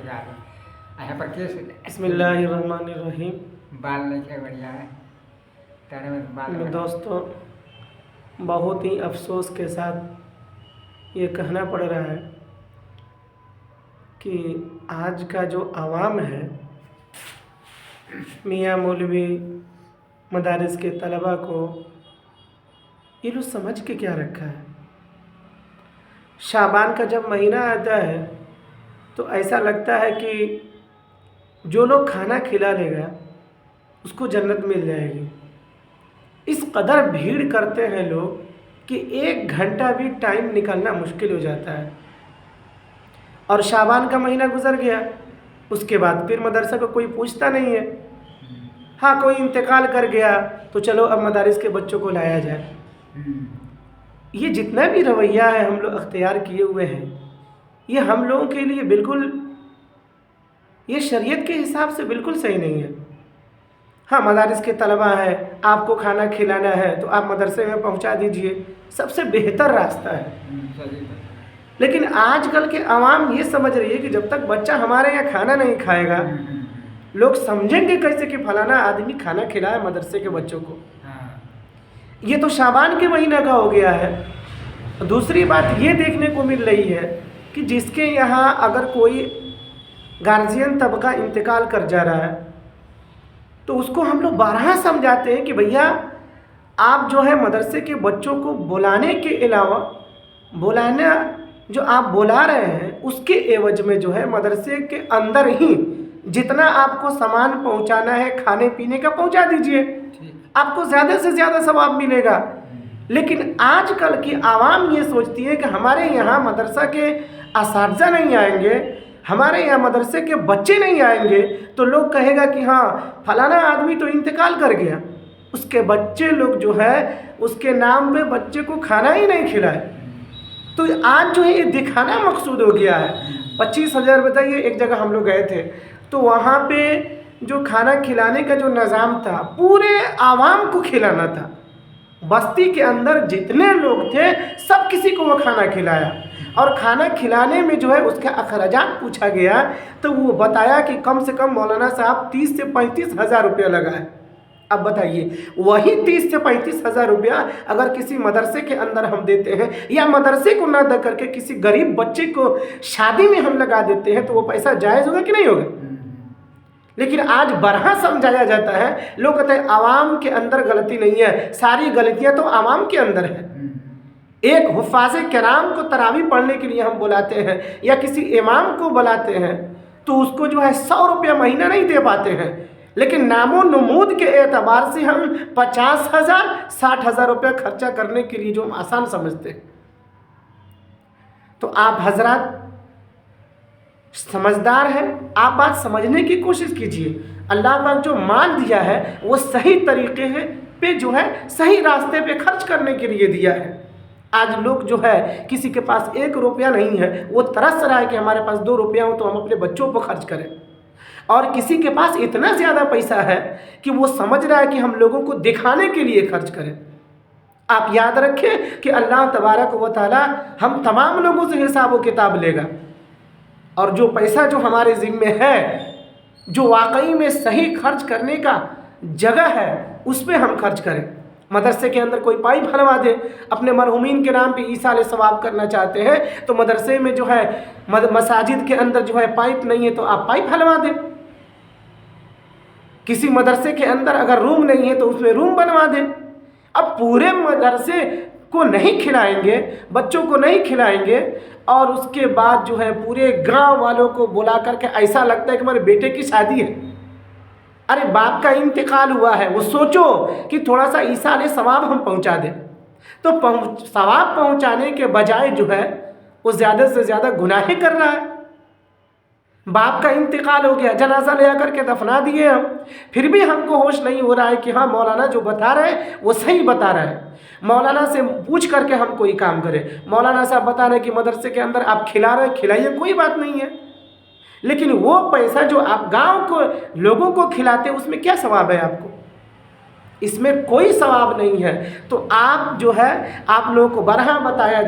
जा रहे अच्छा पर केस बिस्मिल्लाहिर्रहमानिर्रहीम। बाल लेके बढ़िया है तेरे में बाल दोस्तों, बहुत ही अफसोस के साथ ये कहना पड़ रहा है कि आज का जो आवाम है, मियाँ मौलवी मदारिस के तलबा को ये लोग समझ के क्या रखा है। शाबान का जब महीना आता है तो ऐसा लगता है कि जो लोग खाना खिला लेगा उसको जन्नत मिल जाएगी। इस कदर भीड़ करते हैं लोग कि 1 घंटा भी टाइम निकलना मुश्किल हो जाता है। और शाबान का महीना गुजर गया, उसके बाद फिर मदरसा को कोई पूछता नहीं है। हाँ, कोई इंतकाल कर गया तो चलो अब मदारिस के बच्चों को लाया जाए। ये जितना भी रवैया है हम लोग अख्तियार किए हुए हैं, ये हम लोगों के लिए बिल्कुल, ये शरीयत के हिसाब से बिल्कुल सही नहीं है। हाँ, मदारिस के तलबा है, आपको खाना खिलाना है तो आप मदरसे में पहुंचा दीजिए, सबसे बेहतर रास्ता है। लेकिन आजकल के आवाम ये समझ रही है कि जब तक बच्चा हमारे यहाँ खाना नहीं खाएगा, लोग समझेंगे कैसे कि फलाना आदमी खाना खिलाया मदरसे के बच्चों को। ये तो शाबान के महीना का हो गया है। दूसरी बात ये देखने को मिल रही है कि जिसके यहाँ अगर कोई गार्जियन तबका इंतकाल कर जा रहा है तो उसको हम लोग बारहा समझाते हैं कि भैया आप जो है मदरसे के बच्चों को बुलाने के अलावा, बुलाना जो आप बुला रहे हैं उसके एवज में जो है मदरसे के अंदर ही जितना आपको सामान पहुंचाना है खाने पीने का पहुंचा दीजिए, आपको ज़्यादा से ज़्यादा सवाब मिलेगा। लेकिन आजकल की आवाम ये सोचती है कि हमारे यहाँ मदरसा के असातिज़ा नहीं आएंगे, हमारे यहाँ मदरसे के बच्चे नहीं आएंगे तो लोग कहेगा कि हाँ फलाना आदमी तो इंतकाल कर गया, उसके बच्चे लोग जो है उसके नाम पे बच्चे को खाना ही नहीं खिलाए। तो आज जो है ये दिखाना मकसूद हो गया है। 25,000 बताइए, एक जगह हम लोग गए थे तो वहाँ पे जो खाना खिलाने का जो निज़ाम था पूरे आवाम को खिलाना था। बस्ती के अंदर जितने लोग थे सब किसी को वो खाना खिलाया, और खाना खिलाने में जो है उसका अखराजात पूछा गया तो वो बताया कि कम से कम मौलाना साहब 30 से 35 हज़ार रुपया लगा है। अब बताइए, वही 30 से 35 हज़ार रुपया अगर किसी मदरसे के अंदर हम देते हैं या मदरसे को ना दे करके किसी गरीब बच्चे को शादी में हम लगा देते हैं तो वो पैसा जायज़ होगा कि नहीं होगा? लेकिन आज बरहा समझाया जाता है। लोग कहते हैं आवाम के अंदर गलती नहीं है, सारी गलतियां तो आवाम के अंदर है। एक हुफ़ाज़ किराम को तरावी पढ़ने के लिए हम बुलाते हैं या किसी इमाम को बुलाते हैं तो उसको जो है 100 रुपया महीना नहीं दे पाते हैं, लेकिन नामो नमूद के एतबार से हम 50,000 60,000 रुपया खर्चा करने के लिए जो हम आसान समझते हैं। तो आप हजरात समझदार हैं, आप बात समझने की कोशिश कीजिए। अल्लाह पाक जो माल दिया है वो सही तरीके पे जो है सही रास्ते पे खर्च करने के लिए दिया है। आज लोग जो है किसी के पास 1 रुपया नहीं है, वो तरस रहा है कि हमारे पास 2 रुपया हो तो हम अपने बच्चों पर खर्च करें, और किसी के पास इतना ज़्यादा पैसा है कि वो समझ रहा है कि हम लोगों को दिखाने के लिए खर्च करें। आप याद रखें कि अल्लाह तबारक व तआला हम तमाम लोगों से हिसाब व किताब लेगा, और जो पैसा जो हमारे ज़िम्मे है, जो वाकई में सही खर्च करने का जगह है उस पर हम खर्च करें। मदरसे के अंदर कोई पाइप हलवा दे, अपने मरहुमीन के नाम पे ईसाल सवाब करना चाहते हैं तो मदरसे में जो है मसाजिद के अंदर जो है पाइप नहीं है तो आप पाइप हलवा दें। किसी मदरसे के अंदर अगर रूम नहीं है तो उसमें रूम बनवा दें। अब पूरे मदरसे को नहीं खिलाएंगे, बच्चों को नहीं खिलाएंगे, और उसके बाद जो है पूरे गांव वालों को बुला करके ऐसा लगता है कि हमारे बेटे की शादी है। अरे बाप का इंतकाल हुआ है, वो सोचो कि थोड़ा सा ईसाल सवाब हम पहुंचा दें, तो सवाब पहुंचाने के बजाय जो है वो ज़्यादा से ज़्यादा गुनाहें कर रहा है। बाप का इंतकाल हो गया, जनाजा ले आकर के दफना दिए हम, फिर भी हमको होश नहीं हो रहा है कि हाँ मौलाना जो बता रहे हैं वो सही बता रहे हैं। मौलाना से पूछ करके हम कोई काम करें। मौलाना साहब बता रहे हैं कि मदरसे के अंदर आप खिला रहे हैं, खिलाइए, कोई बात नहीं है, लेकिन वो पैसा जो आप गांव को लोगों को खिलाते हैं उसमें क्या सवाब है आपको? इसमें कोई सवाब नहीं है। तो आप जो है आप लोगों को बरहा बताया जा